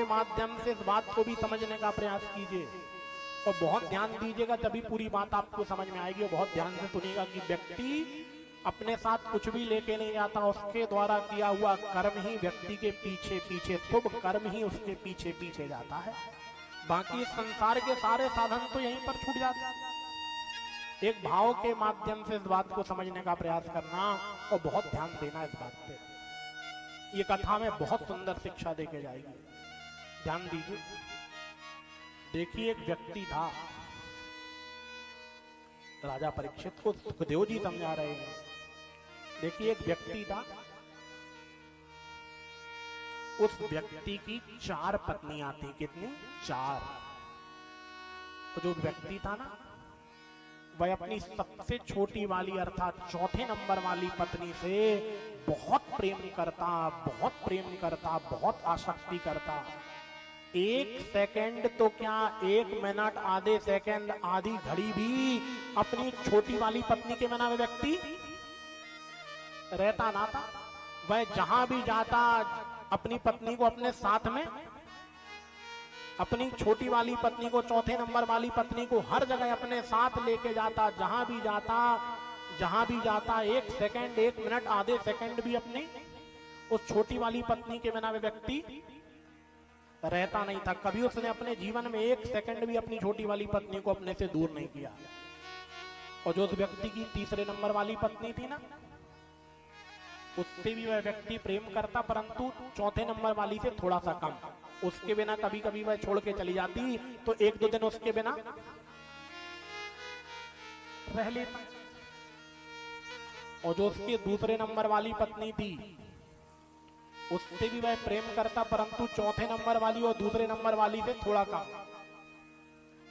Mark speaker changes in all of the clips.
Speaker 1: के माध्यम से इस बात को भी समझने का प्रयास कीजिए और बहुत ध्यान दीजिएगा, तभी पूरी बात आपको समझ में आएगी। और बहुत ध्यान से सुनिएगा कि व्यक्ति अपने साथ कुछ भी लेके नहीं आता, उसके द्वारा किया हुआ कर्म ही व्यक्ति के पीछे पीछे, शुभ कर्म ही उसके पीछे पीछे जाता है। बाकी संसार के सारे साधन तो यहीं पर छूट जाते हैं। एक भाव के माध्यम से इस बात को समझने का प्रयास करना और बहुत ध्यान देना इस बात पे। ये कथा में बहुत सुंदर शिक्षा देके जाएगी, ध्यान दीजिए। देखिए, एक व्यक्ति था, राजा परीक्षित को सुखदेव जी समझा रहे हैं। देखिए, एक व्यक्ति था, उस व्यक्ति की 4 पत्नियां थी। कितनी? 4। तो जो व्यक्ति था ना, वह अपनी सबसे छोटी वाली अर्थात चौथे नंबर वाली पत्नी से बहुत प्रेम करता, बहुत प्रेम करता, बहुत आसक्ति करता। 1 सेकंड तो क्या, 1 मिनट, आधे सेकंड, आधी घड़ी भी अपनी छोटी वाली पत्नी के बिना व्यक्ति रहता ना था। वह जहां भी जाता अपनी पत्नी को अपने साथ में, अपनी छोटी वाली पत्नी को, चौथे नंबर वाली पत्नी को हर जगह अपने साथ लेके जाता। जहां भी जाता 1 सेकंड, 1 मिनट, आधे सेकंड भी अपनी उस छोटी वाली पत्नी के बिना व्यक्ति रहता नहीं था। कभी उसने अपने जीवन में 1 सेकंड भी अपनी छोटी वाली पत्नी को अपने से दूर नहीं किया। और जो उस व्यक्ति की तीसरे नंबर वाली पत्नी थी ना, उससे भी वह व्यक्ति प्रेम करता, परंतु चौथे नंबर वाली से थोड़ा सा कम। उसके बिना कभी कभी वह छोड़ के चली जाती तो 1-2 दिन उसके बिना रह लेता। और जो उसके दूसरे नंबर वाली पत्नी थी, उससे भी वह प्रेम करता, परंतु चौथे नंबर वाली और दूसरे नंबर वाली से थोड़ा कम।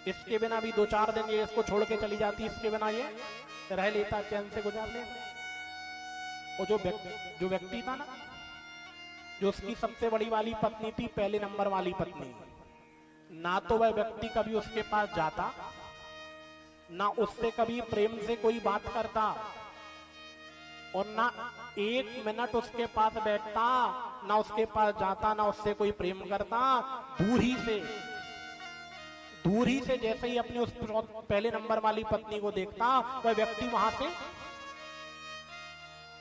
Speaker 1: इसके बिना भी 2-4 दिन ये इसको छोड़ के चली जाती, इसके बिना ये रह लेता, चैन से गुजार लेता। और जो व्यक्ति था ना, जो उसकी सबसे बड़ी वाली पत्नी थी, पहले नंबर वाली पत्नी, ना तो वह व्यक्ति कभी उसके पास जाता, ना उससे कभी प्रेम से कोई बात करता, और ना 1 मिनट उसके पास बैठता, ना उसके पास जाता, ना उससे कोई प्रेम करता। दूर ही से जैसे ही अपनी उस पहले नंबर वाली पत्नी को देखता, वह व्यक्ति वहां से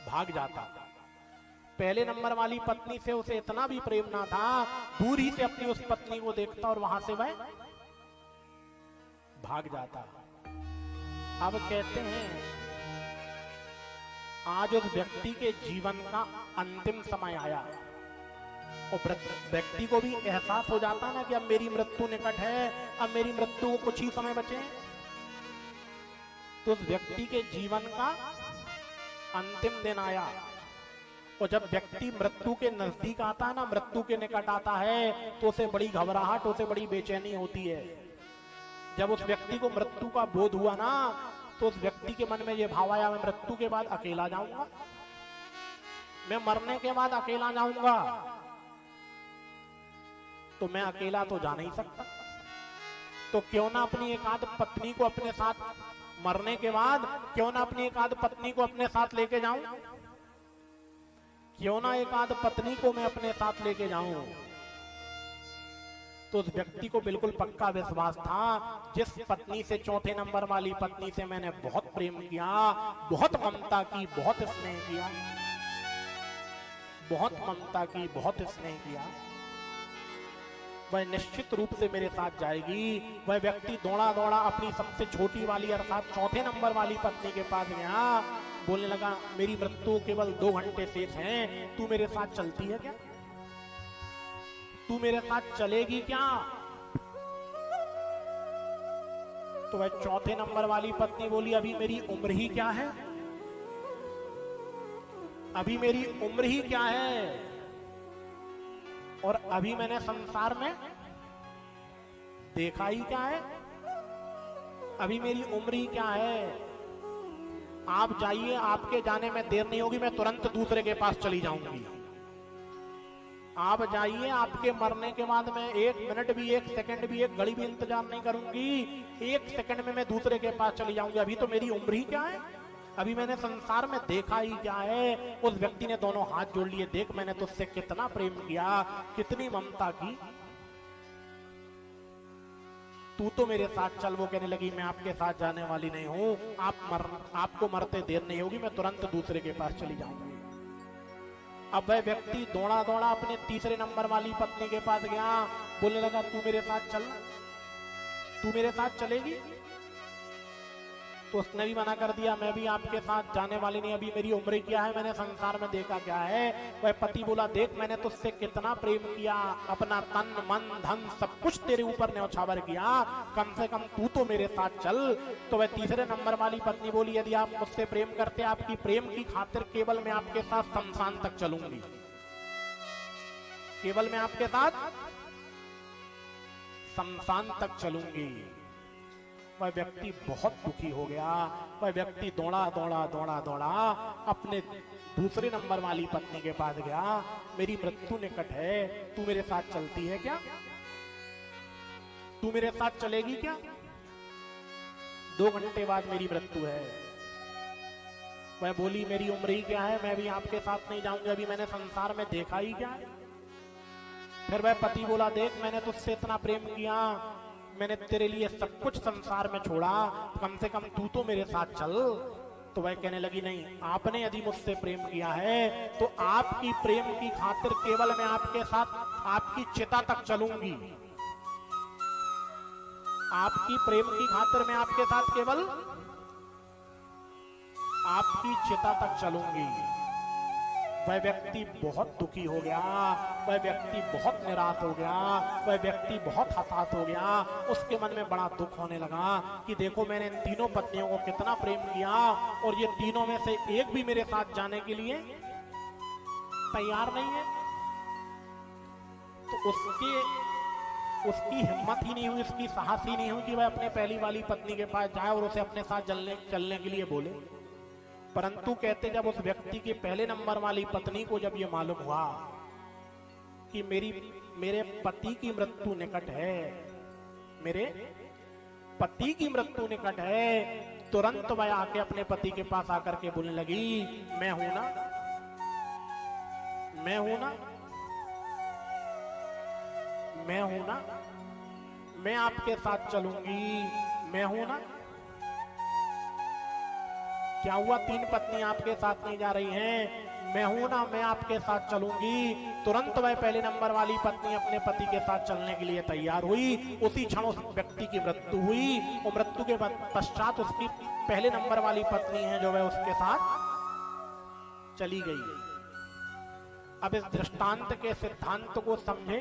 Speaker 1: भाग जाता। पहले नंबर वाली पत्नी से उसे इतना भी प्रेम ना था, दूर ही से अपनी उस पत्नी को देखता और वहां से वह भाग जाता। अब कहते हैं, आज उस व्यक्ति के जीवन का अंतिम समय आया और व्यक्ति को भी एहसास हो जाता ना कि अब मेरी मृत्यु निकट है, अब मेरी मृत्यु को कुछ ही समय बचे। तो उस व्यक्ति के जीवन का अंतिम दिन आया। और जब व्यक्ति मृत्यु के नजदीक आता है ना, मृत्यु के निकट आता है, तो उसे बड़ी घबराहट, उसे बड़ी बेचैनी होती है। जब उस व्यक्ति को मृत्यु का बोध हुआ ना, तो उस व्यक्ति के मन में यह भाव आया, मैं मृत्यु के बाद अकेला जाऊंगा, मैं मरने के बाद अकेला जाऊंगा, तो मैं अकेला तो जा नहीं सकता। तो क्यों ना अपनी एकाध पत्नी को अपने साथ, मरने के बाद क्यों ना अपनी एकाध पत्नी को अपने साथ लेके जाऊं, क्यों ना एकाध पत्नी को मैं अपने साथ लेके जाऊं। तो उस व्यक्ति को बिल्कुल पक्का विश्वास था, जिस पत्नी से, चौथे नंबर वाली पत्नी से मैंने बहुत प्रेम किया, बहुत ममता की, बहुत स्नेह किया, बहुत ममता की, बहुत स्नेह किया, वह निश्चित रूप से मेरे साथ जाएगी। वह व्यक्ति दौड़ा दौड़ा अपनी सबसे छोटी वाली अर्थात चौथे नंबर वाली पत्नी के पास गया, बोलने लगा, मेरी मृत्यु केवल 2 घंटे शेष हैं, तू मेरे साथ चलती है क्या? तू मेरे साथ चलेगी क्या? तो वह चौथे नंबर वाली पत्नी बोली, अभी मेरी उम्र ही क्या है, अभी मेरी उम्र ही क्या है, और अभी मैंने संसार में देखा ही क्या है, अभी मेरी उम्र ही क्या है। आप जाइए, आपके जाने में देर नहीं होगी, मैं तुरंत दूसरे के पास चली जाऊंगी। आप जाइए, आपके मरने के बाद मैं 1 मिनट भी, 1 सेकंड भी, 1 घड़ी भी इंतजार नहीं करूंगी, 1 सेकंड में मैं दूसरे के पास चली जाऊंगी। अभी तो मेरी उम्र ही क्या है, अभी मैंने संसार में देखा ही क्या है। उस व्यक्ति ने दोनों हाथ जोड़ लिए, देख मैंने तुझसे कितना प्रेम किया, कितनी ममता की, तू तो मेरे साथ चल। वो कहने लगी मैं आपके साथ जाने वाली नहीं हूं, आपको मरते देर नहीं होगी, मैं तुरंत दूसरे के पास चली जाऊंगी। अब वह व्यक्ति दौड़ा दौड़ा अपने तीसरे नंबर वाली पत्नी के पास गया, बोलने लगा तू मेरे साथ चल, तू मेरे साथ चलेगी? तो उसने भी मना कर दिया, मैं भी आपके साथ जाने वाली नहीं, अभी मेरी उम्र क्या है, मैंने संसार में देखा क्या है। वह पति बोला देख मैंने तुझसे कितना प्रेम किया, अपना तन मन धन सब कुछ तेरे ऊपर न्यौछावर किया, कम से कम तू तो मेरे साथ चल। तो वह तीसरे नंबर वाली पत्नी बोली यदि आप मुझसे प्रेम करते, आपकी प्रेम की खातिर केवल मैं आपके साथ शमशान तक चलूंगी, केवल मैं आपके साथ शमशान तक चलूंगी। वह व्यक्ति बहुत दुखी हो गया। वह व्यक्ति दौड़ा दौड़ा दौड़ा दौड़ा अपने दूसरे नंबर वाली पत्नी के पास गया, मेरी मृत्यु निकट है, तू मेरे साथ चलती है क्या, तू मेरे साथ चलेगी क्या? 2 घंटे बाद मेरी मृत्यु है। वह बोली मेरी उम्र ही क्या है, मैं भी आपके साथ नहीं जाऊंगी, अभी मैंने संसार में देखा ही क्या है। फिर वह पति बोला देख मैंने तुझसे इतना प्रेम किया, मैंने तेरे लिए सब कुछ संसार में छोड़ा, कम से कम तू तो मेरे साथ चल। तो वह कहने लगी नहीं, आपने यदि मुझसे प्रेम किया है तो आपकी प्रेम की खातिर केवल मैं आपके साथ आपकी चिता तक चलूंगी, आपकी प्रेम की खातिर मैं आपके साथ केवल आपकी चिता तक चलूंगी। वह व्यक्ति बहुत दुखी हो गया, वह व्यक्ति बहुत निराश हो गया, वह व्यक्ति बहुत हताश हो गया। उसके मन में बड़ा दुख होने लगा कि देखो मैंने इन तीनों पत्नियों को कितना प्रेम किया और ये तीनों में से एक भी मेरे साथ जाने के लिए तैयार नहीं है। तो उसकी हिम्मत ही नहीं हुई, उसकी साहस ही नहीं हुई कि वह अपने पहली वाली पत्नी के पास जाए और उसे अपने साथ चलने के लिए बोले। परंतु कहते जब उस व्यक्ति की पहले नंबर वाली पत्नी को जब ये मालूम हुआ कि मेरे पति की मृत्यु निकट है, मेरे पति की मृत्यु निकट है, तुरंत वह आके अपने पति के पास आकर के बोलने लगी मैं हूं ना, मैं हूं ना, मैं हूं ना, मैं आपके साथ चलूंगी, मैं हूं ना। क्या हुआ 3 पत्नी आपके साथ नहीं जा रही हैं, मैं हूं ना, मैं आपके साथ चलूंगी। तुरंत वह पहले नंबर वाली पत्नी अपने पति के साथ चलने के लिए तैयार हुई। उसी क्षण उस व्यक्ति की मृत्यु हुई और मृत्यु के पश्चात उसकी पहले नंबर वाली पत्नी है जो वह उसके साथ चली गई। अब इस दृष्टांत के सिद्धांत को समझे।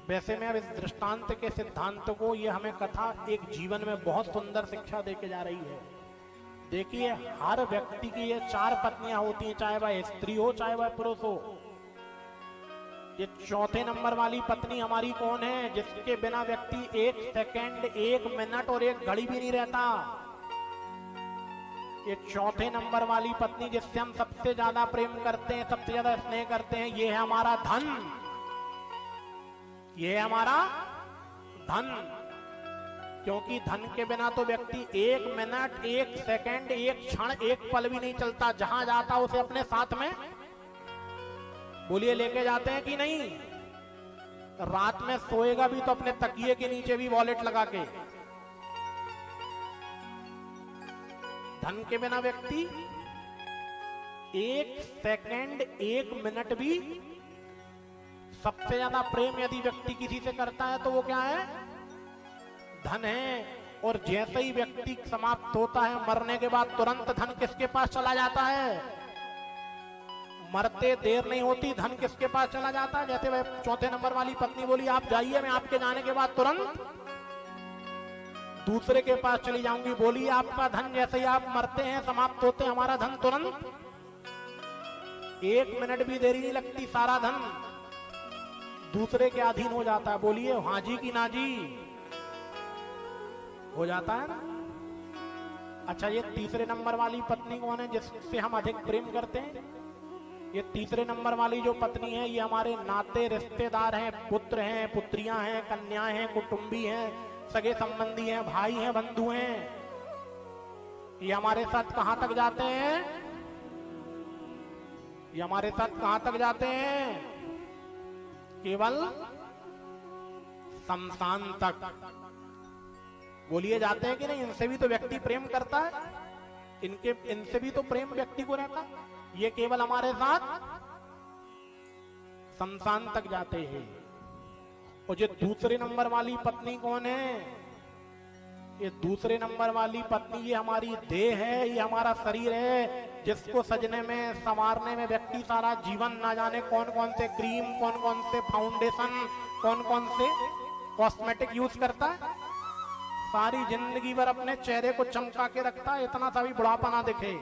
Speaker 1: वैसे में अब इस दृष्टांत के सिद्धांत को, ये हमें कथा एक जीवन में बहुत सुंदर शिक्षा देके जा रही है। देखिए हर व्यक्ति की ये 4 पत्नियां होती हैं, चाहे वह स्त्री हो चाहे वह पुरुष हो। ये चौथे नंबर वाली पत्नी हमारी कौन है, जिसके बिना व्यक्ति 1 सेकंड 1 मिनट और 1 घड़ी भी नहीं रहता। ये चौथे नंबर वाली पत्नी जिससे हम सबसे ज्यादा प्रेम करते हैं, सबसे ज्यादा स्नेह करते हैं, ये है हमारा धन, ये है हमारा धन। क्योंकि धन के बिना तो व्यक्ति 1 मिनट 1 सेकंड 1 क्षण 1 पल भी नहीं चलता। जहां जाता उसे अपने साथ में बोलिए लेके जाते हैं कि नहीं। रात में सोएगा भी तो अपने तकिए के नीचे भी वॉलेट लगा के। धन के बिना व्यक्ति 1 सेकंड 1 मिनट भी, सबसे ज्यादा प्रेम यदि व्यक्ति किसी से करता है तो वो क्या है, धन है। और जैसे ही व्यक्ति समाप्त होता है मरने के बाद, तुरंत धन किसके पास चला जाता है, मरते देर नहीं होती, धन किसके पास चला जाता है। जैसे वह चौथे नंबर वाली पत्नी बोली आप जाइए, मैं आपके जाने के बाद तुरंत दूसरे के पास चली जाऊंगी। बोली आपका धन जैसे ही आप मरते हैं, समाप्त होते हैं, हमारा धन तुरंत 1 मिनट भी देरी नहीं लगती, सारा धन दूसरे के अधीन हो जाता है। बोलिए हाँ जी की ना जी, हो जाता है ना। अच्छा ये तीसरे नंबर वाली पत्नी कौन है जिससे हम अधिक प्रेम करते हैं? ये तीसरे नंबर वाली जो पत्नी है ये हमारे नाते रिश्तेदार हैं, पुत्र हैं, पुत्रियां हैं, कन्याएं हैं, कुटुंबी हैं, सगे संबंधी हैं, भाई हैं, बंधु हैं। ये हमारे साथ कहां तक जाते हैं, ये हमारे साथ कहां तक जाते हैं, केवल शमशान तक। बोलिए जाते हैं कि नहीं? इनसे भी तो व्यक्ति प्रेम करता है, इनसे भी तो प्रेम व्यक्ति को रहता। ये केवल हमारे साथ शमशान तक जाते हैं। और ये दूसरे नंबर वाली पत्नी कौन है? ये दूसरे नंबर वाली पत्नी ये हमारी देह है, ये हमारा शरीर है, जिसको सजने में संवारने में व्यक्ति सारा जीवन ना जाने कौन कौन से क्रीम, कौन कौन से फाउंडेशन, कौन कौन से कॉस्मेटिक यूज करता है। सारी जिंदगी भर अपने चेहरे को चमका के रखता है, इतना सा भी बुढ़ापा ना दिखे।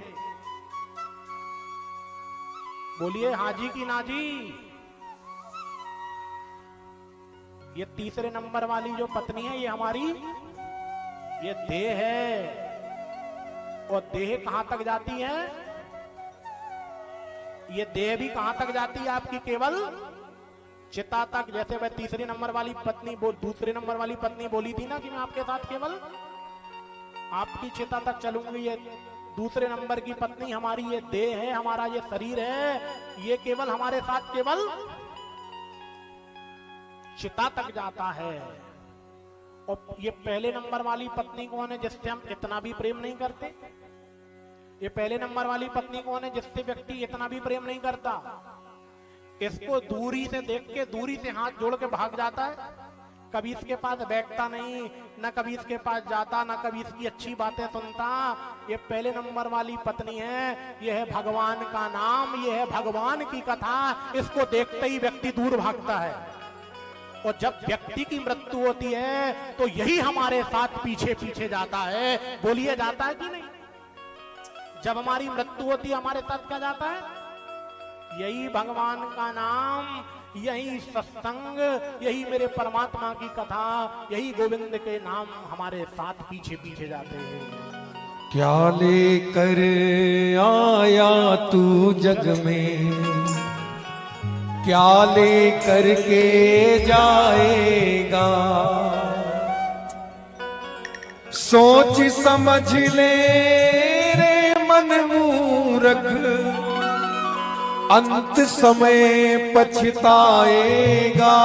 Speaker 1: बोलिए हाजी की नाजी। ये तीसरे नंबर वाली जो पत्नी है ये हमारी ये देह है। और देह कहां तक जाती है? ये देह भी कहां तक जाती है आपकी? केवल चिता तक। जैसे वह तीसरी नंबर वाली पत्नी दूसरे नंबर वाली पत्नी बोली थी ना कि मैं आपके साथ केवल आपकी चिता तक चलूंगी। ये दूसरे नंबर की पत्नी हमारी ये देह है, हमारा ये शरीर है, ये केवल हमारे साथ केवल चिता तक जाता है। और ये पहले नंबर वाली पत्नी कौन है जिससे हम इतना भी प्रेम नहीं करते? ये पहले नंबर वाली पत्नी कौन है जिससे व्यक्ति इतना भी प्रेम नहीं करता? इसको दूरी से देख के दूरी से हाथ जोड़ के भाग जाता है, कभी इसके पास बैठता नहीं, न कभी इसके पास जाता, न कभी इसकी अच्छी बातें सुनता। ये पहले नंबर वाली पत्नी है, ये है भगवान का नाम, ये है भगवान की कथा। इसको देखते ही व्यक्ति दूर भागता है। और जब व्यक्ति की मृत्यु होती है तो यही हमारे साथ पीछे पीछे जाता है। बोलिए जाता है कि नहीं? जब हमारी मृत्यु होती है हमारे साथ क्या जाता है? यही भगवान का नाम, यही सत्संग, यही मेरे परमात्मा की कथा, यही गोविंद के नाम हमारे साथ पीछे पीछे जाते हैं।
Speaker 2: क्या लेकर आया तू जग में, क्या लेकर के जाएगा? सोच समझ ले रे मन मूर्ख, अंत समय पछताएगा।